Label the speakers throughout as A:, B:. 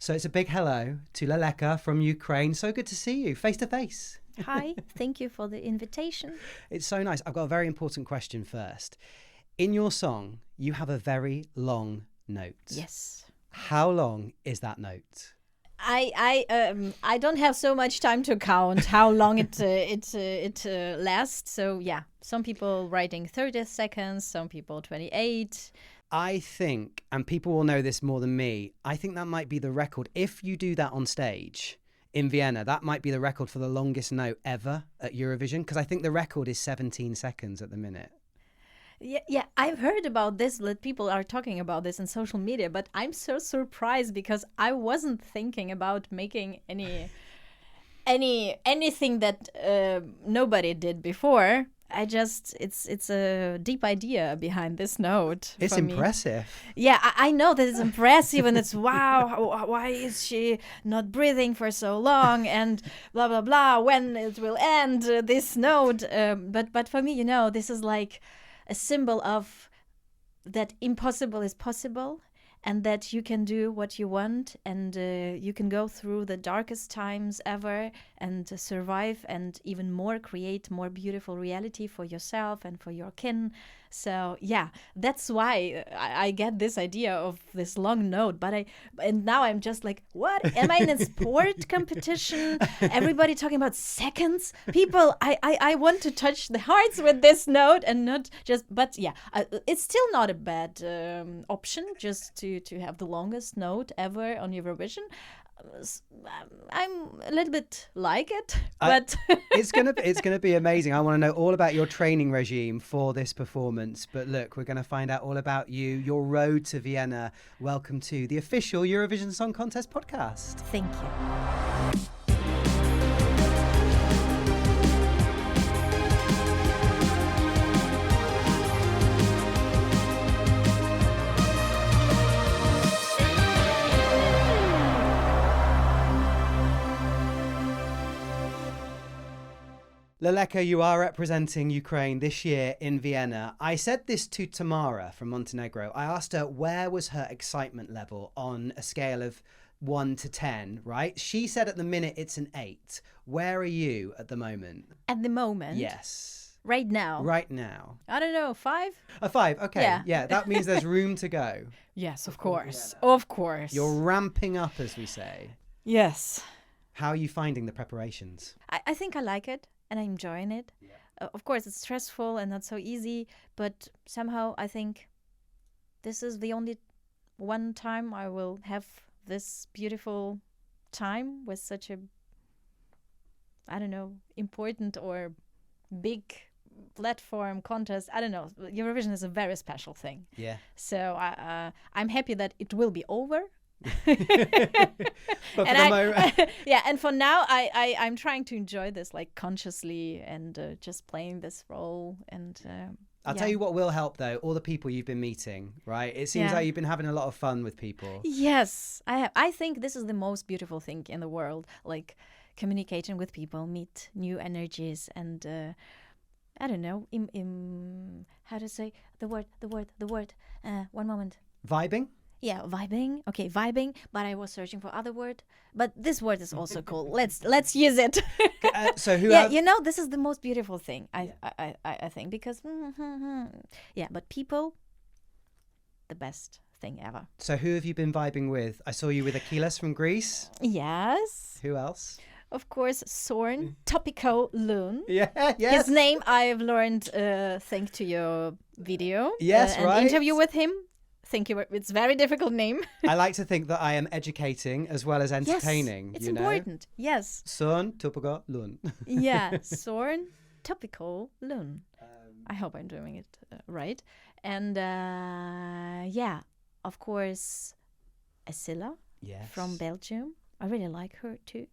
A: So it's a big hello to LELÉKA from Ukraine. So good to see you face to face.
B: Hi, thank you for the invitation.
A: It's so nice. I've got a very important question first. In your song, you have a very long note.
B: Yes.
A: How long is that note?
B: I don't have so much time to count how long it lasts. So yeah, some people writing 30 seconds, some people 28.
A: I think, and people will know this more than me, I think that might be the record. If you do that on stage in Vienna, that might be the record for the longest note ever at Eurovision, because I think the record is 17 seconds at the minute.
B: Yeah, I've heard about this, that people are talking about this in social media, but I'm so surprised because I wasn't thinking about making anything that nobody did before. It's a deep idea behind this note.
A: It's impressive.
B: Yeah, I know that it's impressive, and it's wow. Why is she not breathing for so long? And blah blah blah. When it will end this note? But for me, this is like a symbol of that impossible is possible, and that you can do what you want, and you can go through the darkest times ever and survive, and even more create more beautiful reality for yourself and for your kin. So yeah, that's why I get this idea of this long note. And now I'm just like, what? Am I in a sport competition? Everybody talking about seconds? People, I want to touch the hearts with this note and not just. But yeah, it's still not a bad option just to have the longest note ever on Eurovision. I'm a little bit like it, but
A: it's gonna be amazing. I want to know all about your training regime for this performance. But look, we're going to find out all about you, your road to Vienna. Welcome to the official Eurovision Song Contest podcast.
B: Thank you.
A: LELÉKA, you are representing Ukraine this year in Vienna. I said this to Tamara from Montenegro. I asked her where was her excitement level on a scale of 1 to 10, right? She said at the minute it's an 8. Where are you at the moment?
B: At the moment?
A: Yes.
B: Right now?
A: Right now.
B: I don't know, 5?
A: A 5, okay.
B: Yeah,
A: that means there's room to go.
B: Yes, of course. Of course.
A: You're ramping up, as we say.
B: Yes.
A: How are you finding the preparations?
B: I think I like it. And I'm enjoying it. Yeah. Of course, it's stressful and not so easy, but somehow I think this is the only one time I will have this beautiful time with such a, I don't know, important or big platform contest. I don't know. Eurovision is a very special thing.
A: Yeah.
B: So I'm happy that it will be over.
A: But
B: and for now I'm trying to enjoy this like consciously and just playing this role. And
A: I'll tell you what will help though, all the people you've been meeting, right? It seems like you've been having a lot of fun with people.
B: Yes, I think this is the most beautiful thing in the world, like communicating with people, meet new energies, and I don't know, how to say the word. One moment.
A: Vibing?
B: Yeah, vibing. Okay, vibing. But I was searching for other word. But this word is also cool. Let's use it.
A: So who?
B: Yeah, this is the most beautiful thing. I think because yeah, but people, the best thing ever.
A: So who have you been vibing with? I saw you with Achilles from Greece.
B: Yes.
A: Who else?
B: Of course, Soren Topico Loon.
A: Yeah, yes.
B: His name I've learned thanks to your video.
A: Yes, right.
B: An interview with him. Thank you. It's a very difficult name.
A: I like to think that I am educating as well as entertaining.
B: Yes, it's important. Yes.
A: Soren Topico Loon.
B: Yeah, Soren Topico Loon. I hope I'm doing it right. And yeah, of course, Asila from Belgium. I really like her too.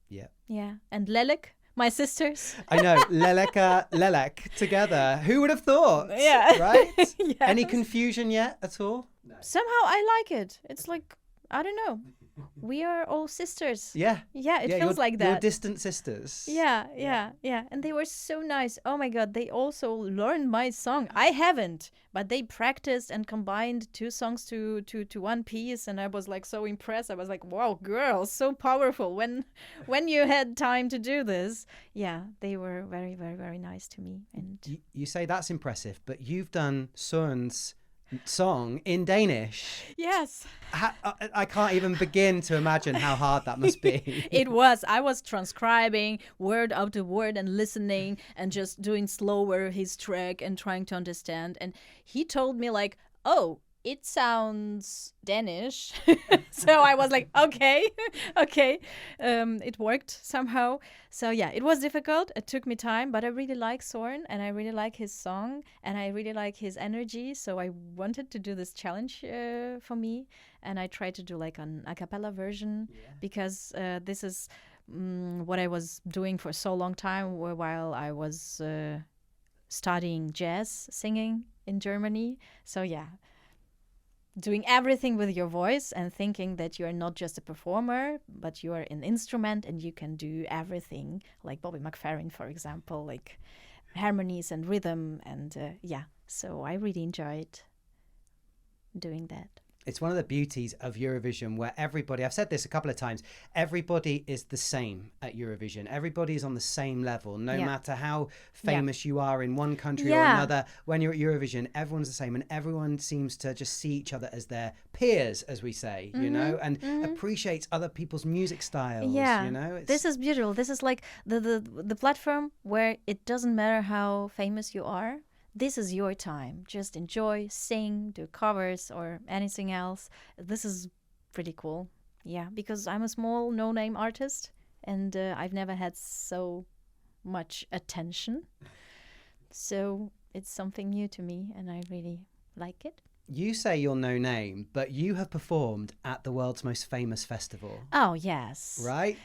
A: Yeah.
B: Yeah, and LELÉK. My sisters.
A: I know. LELÉKA, LELÉK together. Who would have thought?
B: Yeah.
A: Right?
B: Yes.
A: Any confusion yet at all?
B: No. Somehow I like it. It's like, I don't know. we are all sisters.
A: Yeah.
B: Yeah, it
A: Yeah,
B: feels like
A: You're
B: that.
A: distant sisters.
B: Yeah. And they were so nice. Oh my God, they also learned my song. I haven't, but they practiced and combined two songs to one piece, and I was like so impressed. I was like, wow, girls, so powerful. When you had time to do this. Yeah, they were very, very, very nice to me. And
A: You say that's impressive, but you've done Søren's song in Danish.
B: yes.
A: I can't even begin to imagine how hard that must be.
B: It was. I was transcribing word after word and listening and just doing slower his track and trying to understand. And he told me like, oh, it sounds Danish. So I was like, okay. It worked somehow. So yeah, it was difficult. It took me time, but I really like Søren and I really like his song and I really like his energy. So I wanted to do this challenge for me. And I tried to do like an a cappella version because this is what I was doing for so long time while I was studying jazz singing in Germany. So yeah, doing everything with your voice and thinking that you're not just a performer, but you are an instrument and you can do everything, like Bobby McFerrin, for example, like harmonies and rhythm. And so I really enjoyed doing that.
A: It's one of the beauties of Eurovision where everybody, I've said this a couple of times, everybody is the same at Eurovision. Everybody is on the same level, no matter how famous you are in one country or another. When you're at Eurovision, everyone's the same and everyone seems to just see each other as their peers, as we say, you know, and appreciates other people's music styles, you know.
B: This is beautiful. This is like the platform where it doesn't matter how famous you are. This is your time. Just enjoy, sing, do covers or anything else. This is pretty cool. Yeah, because I'm a small no-name artist and I've never had so much attention. So it's something new to me and I really like it.
A: You say you're no name, but you have performed at the world's most famous festival.
B: Oh, yes.
A: Right?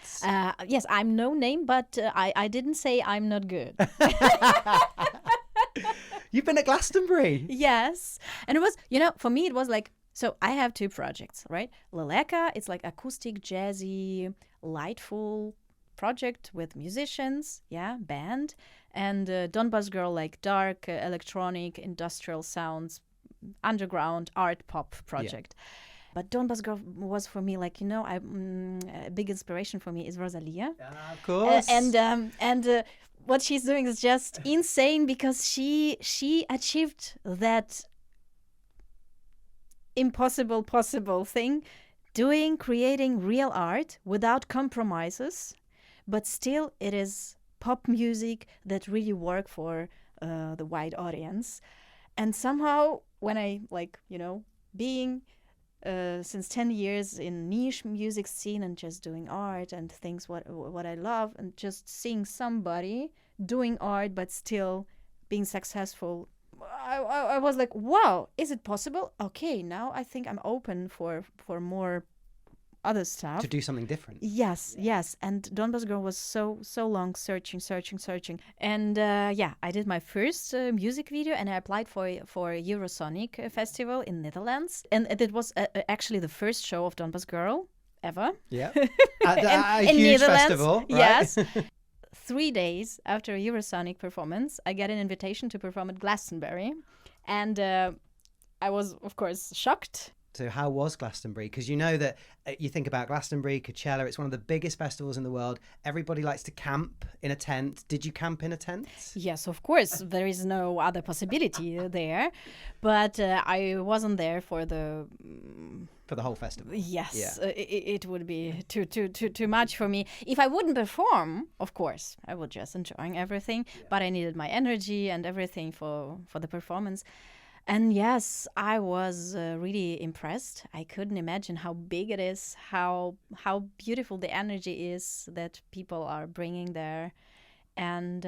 B: Yes, I'm no name, but I didn't say I'm not good.
A: You've been at Glastonbury.
B: Yes. And it was, for me, it was like, so I have two projects, right? LELÉKA, it's like acoustic, jazzy, lightful project with musicians, band. And Donbass Girl, like dark, electronic, industrial sounds, underground art pop project. But Donbass Girl was for me like, a big inspiration for me is Rosalía.
A: Of course.
B: And what she's doing is just insane because she achieved that impossible possible thing, creating real art without compromises, but still it is pop music that really work for the wide audience. And somehow when I being since 10 years in niche music scene and just doing art and things what I love and just seeing somebody doing art but still being successful, I was like, wow, is it possible? Okay, now I think I'm open for more other stuff.
A: To do something different.
B: Yes. And Donbass Girl was so long searching. And I did my first music video and I applied for Eurosonic Festival in Netherlands. And it was actually the first show of Donbass Girl ever.
A: Yeah. At a huge festival, right?
B: Yes. 3 days after a Eurosonic performance, I got an invitation to perform at Glastonbury. And I was, of course, shocked.
A: So how was Glastonbury? Because you know that you think about Glastonbury, Coachella, it's one of the biggest festivals in the world. Everybody likes to camp in a tent. Did you camp in a tent?
B: Yes, of course. There is no other possibility there. But I wasn't there for the...
A: For the whole festival?
B: Yes. Yeah. It would be too much for me. If I wouldn't perform, of course, I would just enjoy everything. Yeah. But I needed my energy and everything for the performance. And yes, I was really impressed. I couldn't imagine how big it is, how beautiful the energy is that people are bringing there. And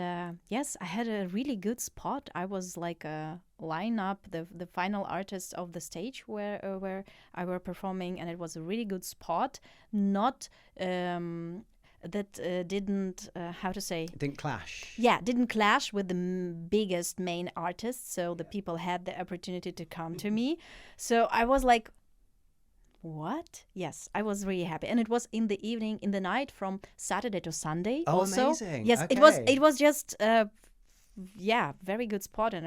B: yes, I had a really good spot. I was like a lineup, the final artist of the stage where I were performing, and it was a really good spot. Not that didn't how to say
A: it didn't clash.
B: Yeah, didn't clash with the biggest main artists, so the people had the opportunity to come to me. So I was like, what? Yes, I was really happy. And it was in the evening, in the night from Saturday to Sunday.
A: Oh,
B: also.
A: amazing.
B: Yes,
A: Okay.
B: it was just, very good spot. And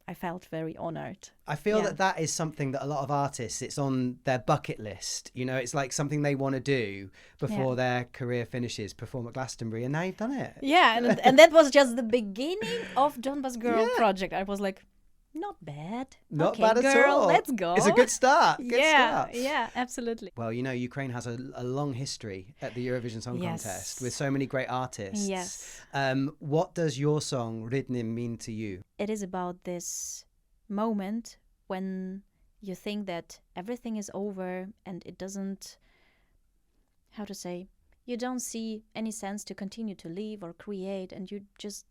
B: I felt very honored.
A: I feel
B: Yeah.
A: that is something that a lot of artists, it's on their bucket list. You know, it's like something they want to do before their career finishes, perform at Glastonbury, and now you've done it.
B: Yeah, and that was just the beginning of Donbas Girl
A: Yeah.
B: project. I was like, not bad.
A: Not
B: okay,
A: bad at
B: girl,
A: all.
B: let's go.
A: It's a good start. Good start.
B: Yeah, absolutely.
A: Well, you know, Ukraine has a long history at the Eurovision Song
B: Yes.
A: Contest with so many great artists.
B: Yes.
A: What does your song Ridnym mean to you?
B: It is about this moment when you think that everything is over and it doesn't, how to say, you don't see any sense to continue to live or create, and you just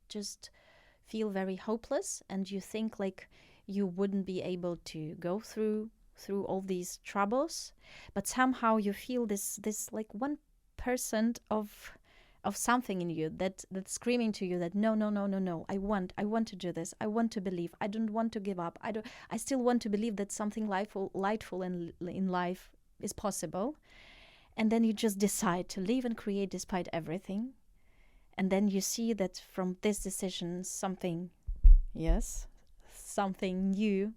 B: feel very hopeless, and you think like you wouldn't be able to go through all these troubles, but somehow you feel this like 1% of something in you that's screaming to you that no, I want to do this, I want to believe, I don't want to give up, I still want to believe that something lightful in life is possible. And then you just decide to live and create despite everything. And then you see that from this decision, something new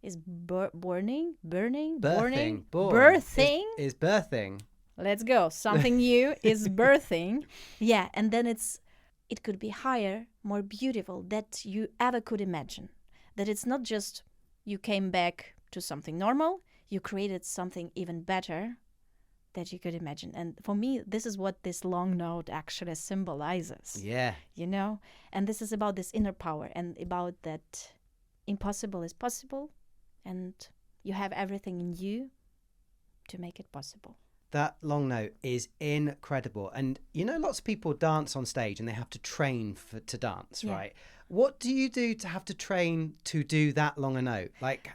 B: is burning.
A: Is birthing.
B: Let's go. Something new is birthing. Yeah, and then it could be higher, more beautiful that you ever could imagine. That it's not just you came back to something normal, you created something even better that you could imagine. And for me, this is what this long note actually symbolizes.
A: Yeah.
B: You know? And this is about this inner power and about that impossible is possible, and you have everything in you to make it possible.
A: That long note is incredible. And you know, lots of people dance on stage and they have to train to dance, right? What do you do to have to train to do that long a note? Like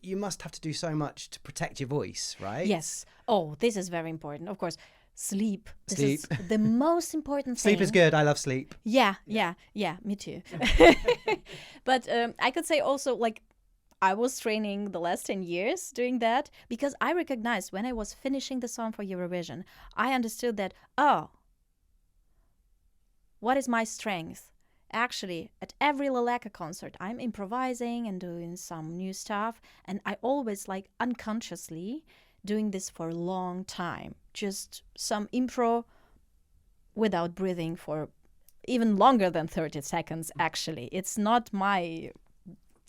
A: you must have to do so much to protect your voice, right?
B: Yes. Oh, this is very important. Of course, sleep. This is the most important thing.
A: Sleep is good. I love sleep.
B: Yeah, me too. But I could say also, like, I was training the last 10 years doing that because I recognized when I was finishing the song for Eurovision, I understood that, what is my strength? Actually, at every LELÉKA concert, I'm improvising and doing some new stuff. And I always, like, unconsciously doing this for a long time. Just some impro without breathing for even longer than 30 seconds, actually. It's not my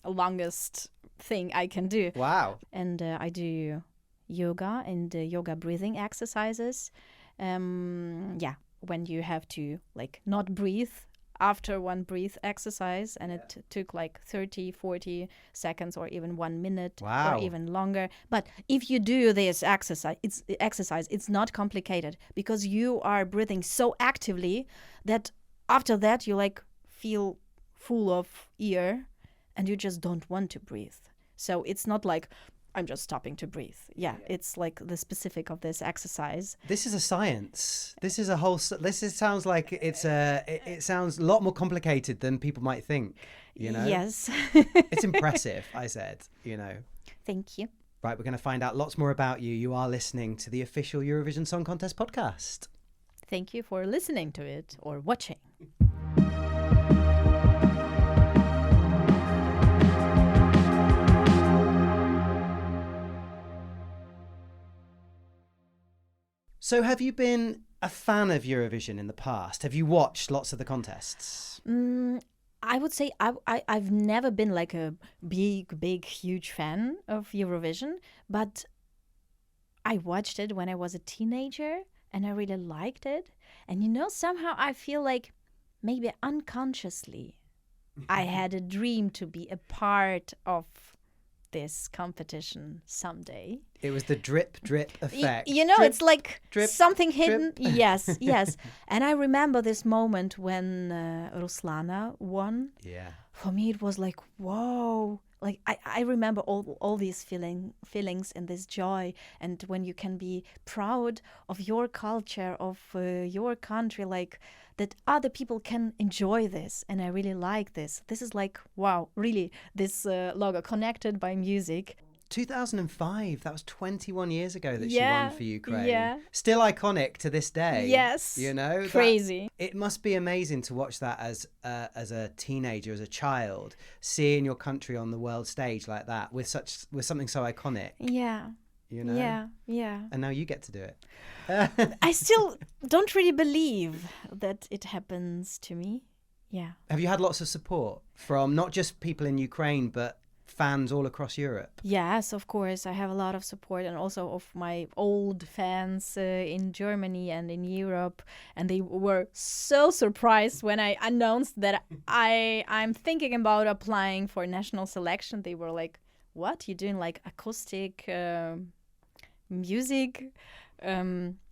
B: longest thing I can do.
A: Wow.
B: And I do yoga and yoga breathing exercises. When you have to, like, not breathe after one breath exercise, and it took like 30, 40 seconds or even 1 minute or even longer. But if you do this exercise, it's not complicated because you are breathing so actively that after that you like feel full of air and you just don't want to breathe. So it's not like I'm just stopping to breathe. It's like the specific of this exercise.
A: This is a science. This is a whole. Sounds like it sounds a lot more complicated than people might think. You know.
B: Yes.
A: It's impressive. I said. You know.
B: Thank you.
A: Right, we're going to find out lots more about you. You are listening to the official Eurovision Song Contest podcast.
B: Thank you for listening to it or watching.
A: So have you been a fan of Eurovision in the past? Have you watched lots of the contests?
B: I would say I've never been like a big, huge fan of Eurovision, but I watched it when I was a teenager and I really liked it. And you know, somehow I feel like maybe unconsciously I had a dream to be a part of this competition someday.
A: It was the drip effect.
B: You know,
A: drip,
B: it's like
A: drip,
B: something hidden.
A: drip.
B: Yes. And I remember this moment when Rosalía won.
A: Yeah.
B: For me, it was like, whoa, like I remember all these feelings and this joy, and when you can be proud of your culture, of your country, like that other people can enjoy this, and I really like this. This is like, wow, really, this logo connected by music.
A: 2005, that was 21 years ago that she
B: Yeah,
A: won for Ukraine.
B: yeah.
A: Still iconic to this day.
B: Yes,
A: You know?
B: crazy.
A: It must be amazing to watch that as a teenager, as a child, seeing your country on the world stage like that with something so iconic.
B: Yeah.
A: You know?
B: Yeah.
A: And now you get to do it.
B: I still don't really believe that it happens to me. Yeah.
A: Have you had lots of support from not just people in Ukraine, but fans all across Europe?
B: Yes, of course. I have a lot of support, and also of my old fans in Germany and in Europe. And they were so surprised when I announced that I'm thinking about applying for national selection. They were like, what? You're doing like acoustic music?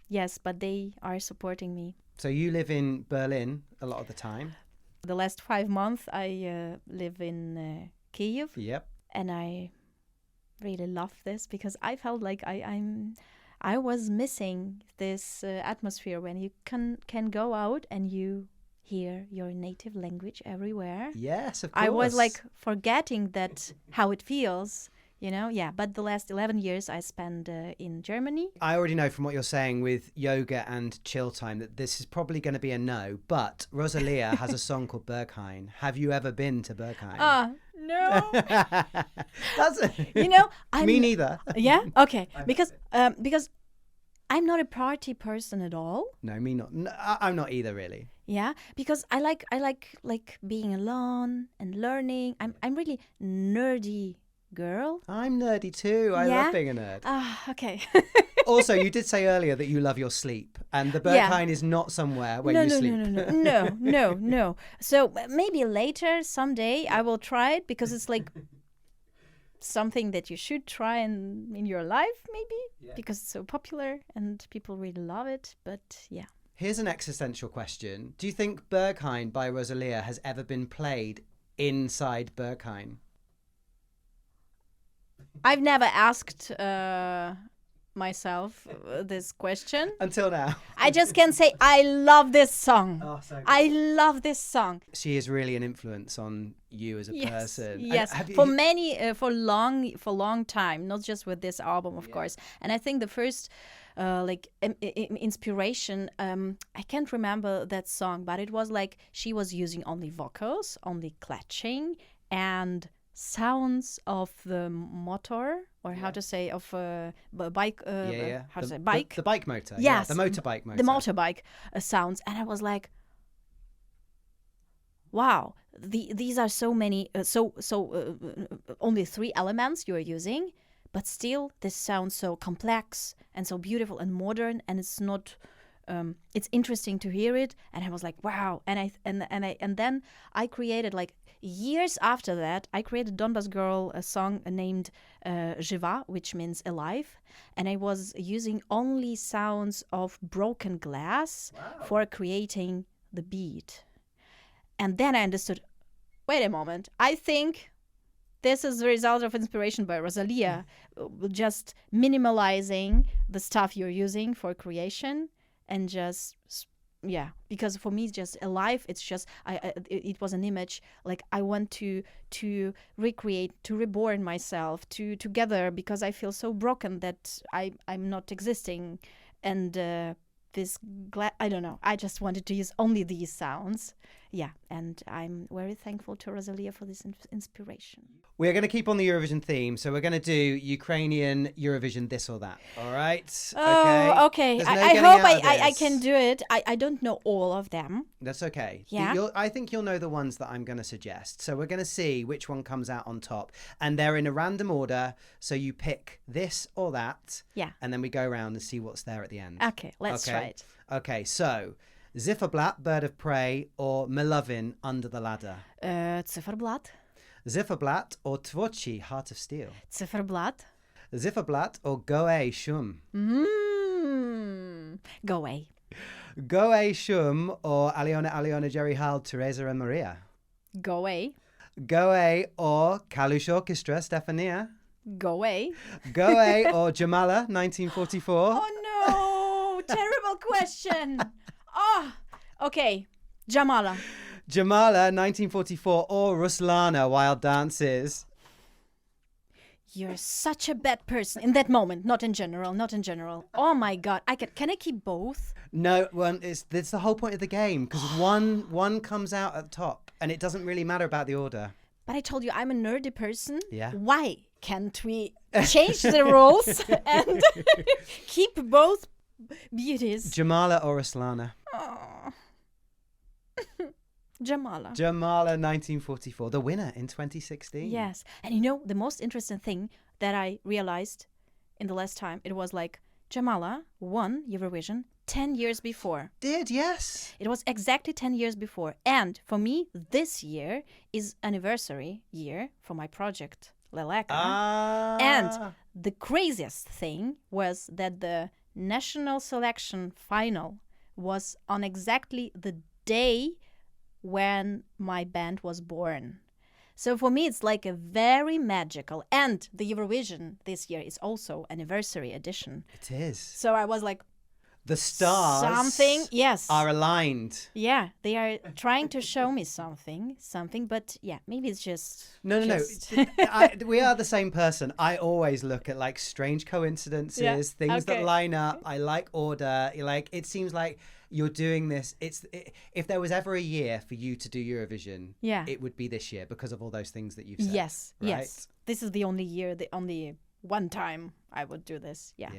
B: Yes, but they are supporting me.
A: So you live in Berlin a lot of the time.
B: The last 5 months I live in Kyiv.
A: Yep.
B: And I really love this because I felt like I was missing this atmosphere when you can go out and you hear your native language everywhere.
A: Yes, of course.
B: I was like forgetting that how it feels, you know? Yeah, but the last 11 years I spent in Germany.
A: I already know from what you're saying with yoga and chill time that this is probably going to be a no, but Rosalía has a song called Berghain. Have you ever been to Berghain?
B: No.
A: That's
B: You know,
A: me neither.
B: Yeah? Okay. Because I'm not a party person at all.
A: No, me not. No, I'm not either, really.
B: Yeah, because I like being alone and learning. I'm really nerdy girl.
A: I'm nerdy too. I love being a nerd.
B: Okay.
A: Also, you did say earlier that you love your sleep, and the Berghain is not somewhere where you sleep.
B: No. So maybe later, someday, I will try it because it's like something that you should try in your life, maybe, because it's so popular and people really love it. But yeah.
A: Here's an existential question. Do you think Berghain by Rosalía has ever been played inside Berghain?
B: I've never asked myself this question.
A: Until now.
B: I just can say I love this song.
A: Oh, so good.
B: I love this song.
A: She is really an influence on you as a person.
B: Yes, for long time, not just with this album, of course. And I think the first inspiration, I can't remember that song, but it was like she was using only vocals, only clutching, and sounds of the motor, or how to say, of a bike. How to say, bike?
A: The bike motor.
B: Yes.
A: The motorbike motor.
B: The motorbike sounds. And I was like, wow, these are so many, only 3 elements you're using, but still this sounds so complex and so beautiful and modern, and it's not. It's interesting to hear it, and I was like, wow. And then I created, like, years after that, I created Donbass Girl, a song named Żywa, which means alive, and I was using only sounds of broken glass for creating the beat. And then I understood, wait a moment, I think this is the result of inspiration by Rosalía, just minimalizing the stuff you're using for creation. And just, because for me, just alive, it's just, it was an image, like I want to recreate, to reborn myself, together, because I feel so broken that I'm not existing. And I don't know, I just wanted to use only these sounds. Yeah, and I'm very thankful to Rosalía for this inspiration.
A: We're going to keep on the Eurovision theme, so we're going to do Ukrainian Eurovision this or that, all right?
B: Oh, okay. I hope I can do it. I don't know all of them.
A: That's okay.
B: Yeah.
A: I think you'll know the ones that I'm going to suggest. So we're going to see which one comes out on top. And they're in a random order, so you pick this or that.
B: Yeah.
A: And then we go around and see what's there at the end.
B: Okay, let's try it.
A: Okay, so Zifferblatt, Bird of Prey, or Melovin, Under the Ladder?
B: Zifferblatt.
A: Zifferblatt or Tvochi, Heart of Steel?
B: Zifferblatt.
A: Zifferblatt or Goe Shum?
B: Goe.
A: Goe Shum or Aliona, Jerry Hall, Teresa and Maria?
B: Goe.
A: Go Away or Kalush Orchestra, Stefania?
B: Go away.
A: Go Away or Jamala, 1944?
B: Oh no! Terrible question. Oh, okay. Jamala.
A: Jamala, 1944 or Ruslana, Wild Dances?
B: You're such a bad person in that moment. Not in general. Not in general. Oh my God! Can I keep both?
A: No, well, it's the whole point of the game because one comes out at the top, and it doesn't really matter about the order.
B: But I told you I'm a nerdy person.
A: Yeah.
B: Why can't we change the rules and keep both beauties?
A: Jamala or Ruslana?
B: Oh. Jamala.
A: Jamala, 1944, the winner in 2016.
B: Yes. And you know, the most interesting thing that I realized in the last time, it was like Jamala won Eurovision 10 years before.
A: Did, yes.
B: It was exactly 10 years before. And for me, this year is anniversary year for my project, LELÉKA. And the craziest thing was that the national selection final was on exactly the day when my band was born. So for me, it's like a very magical. And the Eurovision this year is also anniversary edition.
A: It is.
B: So I was like,
A: the stars
B: yes,
A: are aligned.
B: Yeah, they are trying to show me something, but yeah, maybe it's just...
A: No. We are the same person. I always look at like strange coincidences, things that line up. I like order. It seems like you're doing this. If there was ever a year for you to do Eurovision, it would be this year because of all those things that you've said.
B: Yes,
A: right?
B: yes. This is the only year, the only one time I would do this. Yeah.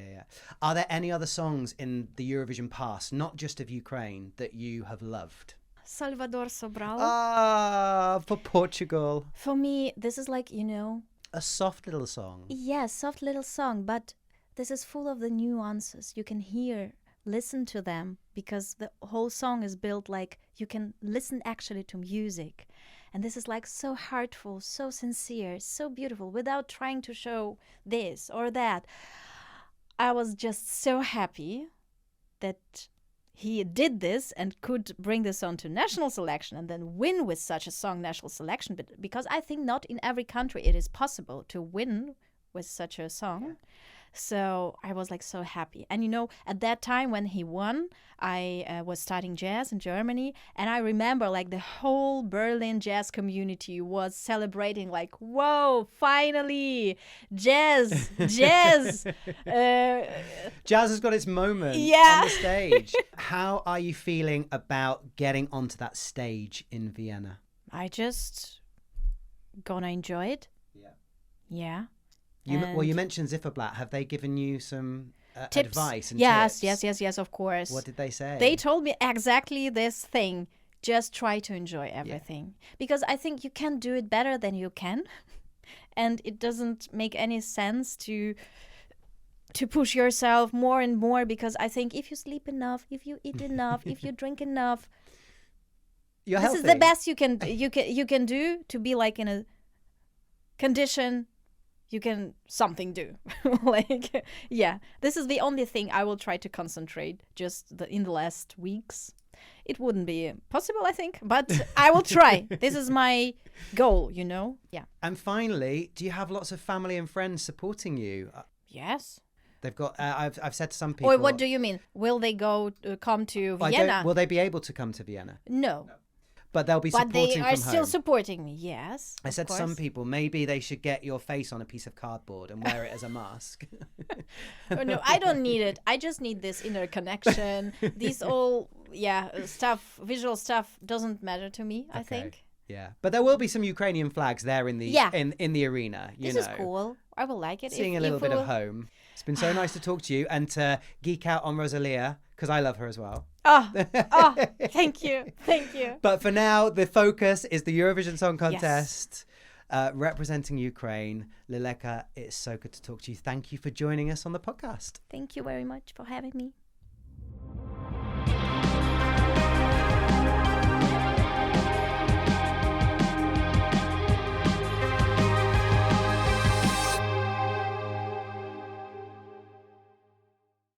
A: Are there any other songs in the Eurovision past, not just of Ukraine, that you have loved?
B: Salvador Sobral.
A: For Portugal.
B: For me, this is like,
A: a soft little song.
B: Yes, soft little song, but this is full of the nuances. You can listen to them, because the whole song is built like you can listen actually to music. And this is like so heartful, so sincere, so beautiful, without trying to show this or that. I was just so happy that he did this and could bring this on to national selection and then win with such a song national selection. But because I think not in every country it is possible to win with such a song. Yeah. So I was like so happy. And at that time when he won, I was studying jazz in Germany. And I remember like the whole Berlin jazz community was celebrating like, whoa, finally, jazz. Jazz
A: has got its moment on the stage. How are you feeling about getting onto that stage in Vienna?
B: I just gonna enjoy it. Yeah.
A: You mentioned Zifferblatt. Have they given you some
B: tips?
A: Advice and
B: tips?
A: Yes,
B: of course.
A: What did they say?
B: They told me exactly this thing. Just try to enjoy everything. Because I think you can do it better than you can. And it doesn't make any sense to push yourself more and more, because I think if you sleep enough, if you eat enough, if you drink enough,
A: you're healthy.
B: This is the best you can do to be like in a condition you can something do. This is the only thing I will try to concentrate in the last weeks. It wouldn't be possible, I think, but I will try. This is my goal, Yeah.
A: And finally, do you have lots of family and friends supporting you?
B: Yes.
A: They've got. I've said to some people.
B: Or what do you mean? Will they come to Vienna?
A: Will they be able to come to Vienna?
B: No.
A: But they'll be supporting from home.
B: But they are still supporting me, yes.
A: I said to some people, maybe they should get your face on a piece of cardboard and wear it as a mask.
B: Oh, no, I don't need it. I just need this inner connection. These all, stuff, visual stuff doesn't matter to me, I think.
A: Yeah, but there will be some Ukrainian flags there in the in the arena.
B: This is cool. I will like it.
A: Seeing a little bit of home. It's been so nice to talk to you and to geek out on Rosalía, because I love her as well.
B: Oh, thank you.
A: But for now, the focus is the Eurovision Song Contest, representing Ukraine. LELÉKA, it's so good to talk to you. Thank you for joining us on the podcast.
B: Thank you very much for having me.